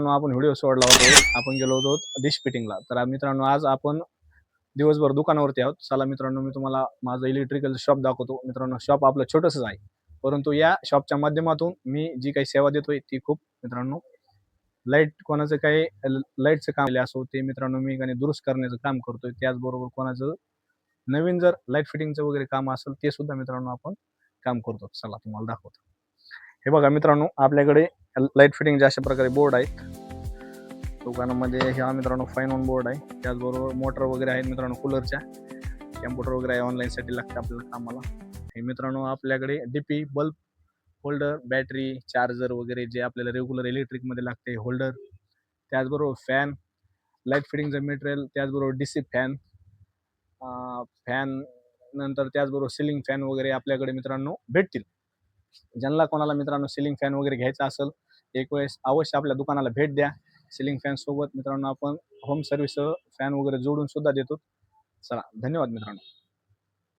मित्रांनो आपण व्हिडिओ सोडला होता, आपण गेलो होतो डिश फिटिंगला. तर मित्रांनो आज आपण दिवसभर दुकानावरती आहोत. चला मित्रांनो मी तुम्हाला माझं इलेक्ट्रिकल शॉप दाखवतो. मित्रांनो शॉप आपलं छोटंसंच आहे, परंतु या शॉपच्या माध्यमातून मी जी काही सेवा देतोय ती खूप मित्रांनो लाईट कोणाचं काही लाईटचं काम असो ते मित्रांनो मी दुरुस्त करण्याचं काम करतोय. त्याचबरोबर कोणाचं नवीन जर लाईट फिटिंगचं वगैरे काम असेल ते सुद्धा मित्रांनो आपण काम करतो. चला तुम्हाला दाखवतो. हे बघा मित्रांनो आपल्याकडे लाईट फिटिंगचे अशा प्रकारे बोर्ड आहेत दुकानामध्ये. ह्या मित्रांनो फाईन ऑन बोर्ड आहे. त्याचबरोबर मोटर वगैरे आहेत मित्रांनो कूलरच्या, कॅम्प्युटर वगैरे आहे ऑनलाईनसाठी लागतं आपल्याला कामाला. हे मित्रांनो आपल्याकडे DP bulb holder, battery, charger वगैरे जे आपल्याला रेग्युलर इलेक्ट्रिकमध्ये लागते होल्डर, त्याचबरोबर फॅन, लाईट फिटिंगचं मटेरियल, त्याचबरोबर डीसी फॅन, फॅन नंतर त्याचबरोबर सिलिंग फॅन वगैरे आपल्याकडे मित्रांनो भेटतील. ज्यांना कोणाला मित्रांनो सिलिंग फॅन वगैरे घ्यायचा असेल एक वेळेस अवश्य आपल्या दुकानाला भेट द्या. सिलिंग फॅन सोबत मित्रांनो आपण होम सर्व्हिस फॅन वगैरे जोडून सुद्धा देतो. चला धन्यवाद मित्रांनो.